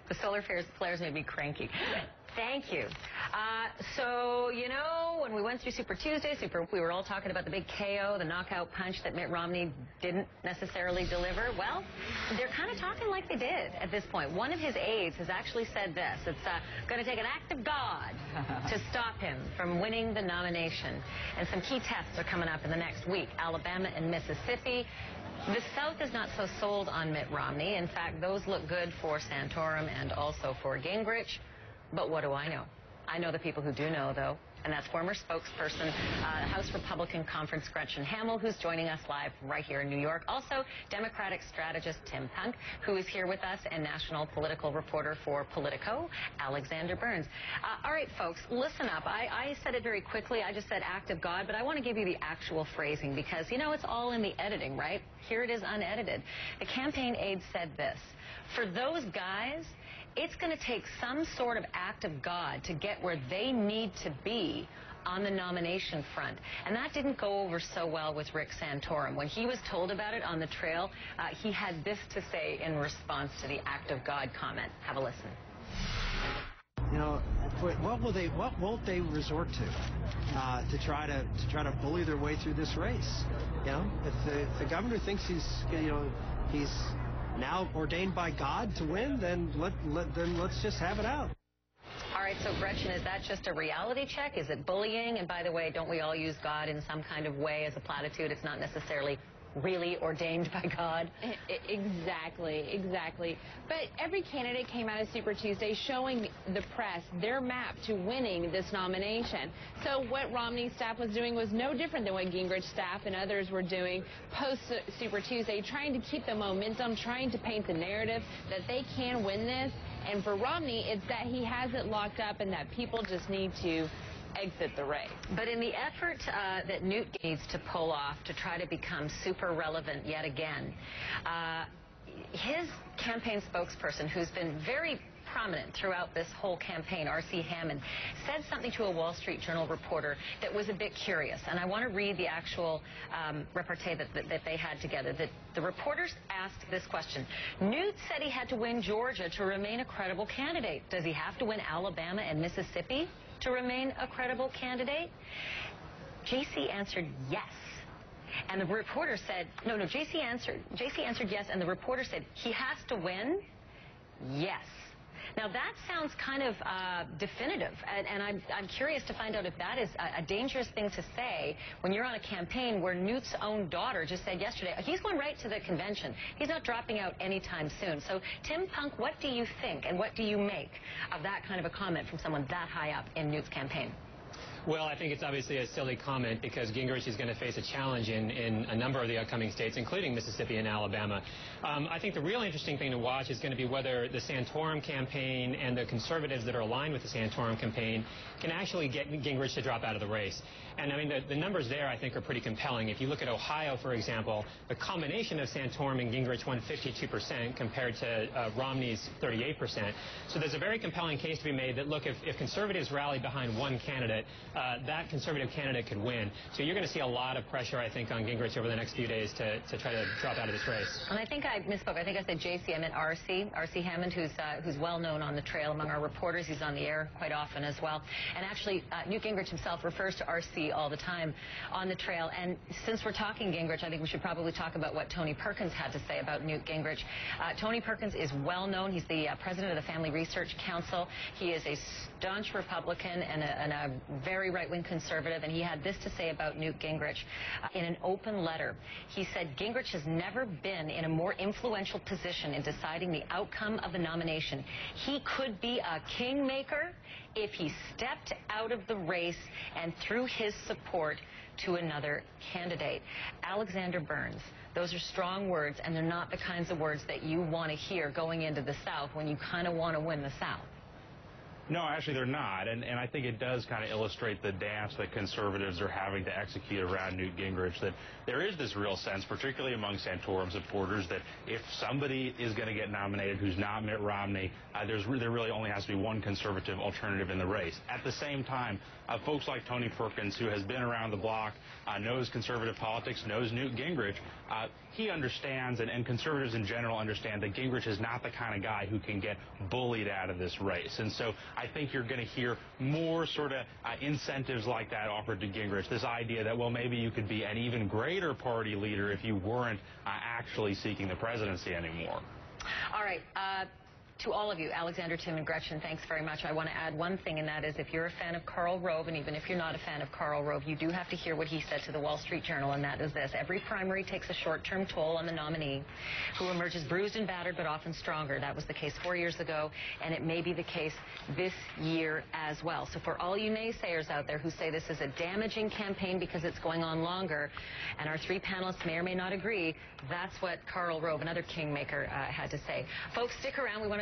The solar flares made me cranky. Thank you. So, you know, when we went through Super Tuesday, we were all talking about the big KO, the knockout punch that Mitt Romney didn't necessarily deliver. Well, they're kind of talking like they did at this point. One of his aides has actually said this. It's going to take an act of God to stop him from winning the nomination. And some key tests are coming up in the next week. Alabama and Mississippi. The South is not so sold on Mitt Romney. In fact, those look good for Santorum and also for Gingrich. But what do I know? I know the people who do know, though, and that's former spokesperson, House Republican Conference Gretchen Hamel, who's joining us live right here in New York. Also, Democratic strategist Tim Punke, who is here with us, and national political reporter for Politico, Alexander Burns. All right, folks, listen up. I said it very quickly. I just said act of God, but I want to give you the actual phrasing because, you know, it's all in the editing, right? Here it is unedited. The campaign aide said this. For those guys, it's going to take some sort of act of God to get where they need to be on the nomination front. And that didn't go over so well with Rick Santorum. When he was told about it on the trail, he had this to say in response to the act of God comment. Have a listen. You know, what won't they resort to try to bully their way through this race? You know, if the governor thinks he's now ordained by God to win, then let's just have it out. All right, so Gretchen, is that just a reality check? Is it bullying? And by the way, don't we all use God in some kind of way as a platitude? It's not necessarily really ordained by God. Exactly. But every candidate came out of Super Tuesday showing the press their map to winning this nomination. So what Romney's staff was doing was no different than what Gingrich's staff and others were doing post Super Tuesday, trying to keep the momentum, trying to paint the narrative that they can win this. And for Romney, it's that he has it locked up and that people just need to exit the race. But in the effort that Newt needs to pull off to try to become super relevant yet again, his campaign spokesperson, who's been very prominent throughout this whole campaign, R.C. Hammond, said something to a Wall Street Journal reporter that was a bit curious. And I want to read the actual repartee that they had together. The reporters asked this question. Newt said he had to win Georgia to remain a credible candidate. Does he have to win Alabama and Mississippi to remain a credible candidate? J.C. answered yes. And the reporter said, no, J.C. answered yes, and the reporter said, he has to win? Yes. Now, that sounds kind of definitive, and I'm curious to find out if that is a dangerous thing to say when you're on a campaign where Newt's own daughter just said yesterday, he's going right to the convention. He's not dropping out anytime soon. So, Tim Punke, what do you think, and what do you make of that kind of a comment from someone that high up in Newt's campaign? Well, I think it's obviously a silly comment because Gingrich is going to face a challenge in a number of the upcoming states, including Mississippi and Alabama. I think the real interesting thing to watch is going to be whether the Santorum campaign and the conservatives that are aligned with the Santorum campaign can actually get Gingrich to drop out of the race. And, I mean, the numbers there, I think, are pretty compelling. If you look at Ohio, for example, the combination of Santorum and Gingrich won 52% compared to Romney's 38%. So there's a very compelling case to be made that, look, if conservatives rally behind one candidate, that conservative candidate could win. So you're going to see a lot of pressure, I think, on Gingrich over the next few days to try to drop out of this race. And I think I misspoke. I think I said J.C. I meant R.C. Hammond, who's well known on the trail among our reporters. He's on the air quite often as well. And actually, Newt Gingrich himself refers to R.C. all the time on the trail. And since we're talking Gingrich, I think we should probably talk about what Tony Perkins had to say about Newt Gingrich. Tony Perkins is well known. He's the president of the Family Research Council. He is a staunch Republican and a very right-wing conservative, and he had this to say about Newt Gingrich in an open letter. He said, Gingrich has never been in a more influential position in deciding the outcome of the nomination. He could be a kingmaker if he stepped out of the race and threw his support to another candidate. Alexander Burns, those are strong words, and they're not the kinds of words that you want to hear going into the South when you kind of want to win the South. No, actually they're not, and I think it does kind of illustrate the dance that conservatives are having to execute around Newt Gingrich, that there is this real sense, particularly among Santorum supporters, that if somebody is going to get nominated who's not Mitt Romney, there really only has to be one conservative alternative in the race. At the same time, folks like Tony Perkins, who has been around the block, knows conservative politics, knows Newt Gingrich, he understands, and conservatives in general understand, that Gingrich is not the kind of guy who can get bullied out of this race. And so I think you're going to hear more sort of incentives like that offered to Gingrich. This idea that, well, maybe you could be an even greater party leader if you weren't actually seeking the presidency anymore. All right. To all of you, Alexander, Tim, and Gretchen, thanks very much. I want to add one thing, and that is if you're a fan of Karl Rove, and even if you're not a fan of Karl Rove, you do have to hear what he said to the Wall Street Journal, and that is this. Every primary takes a short-term toll on the nominee, who emerges bruised and battered, but often stronger. That was the case 4 years ago, and it may be the case this year as well. So for all you naysayers out there who say this is a damaging campaign because it's going on longer, and our three panelists may or may not agree, that's what Karl Rove, another kingmaker, had to say. Folks, stick around. We want to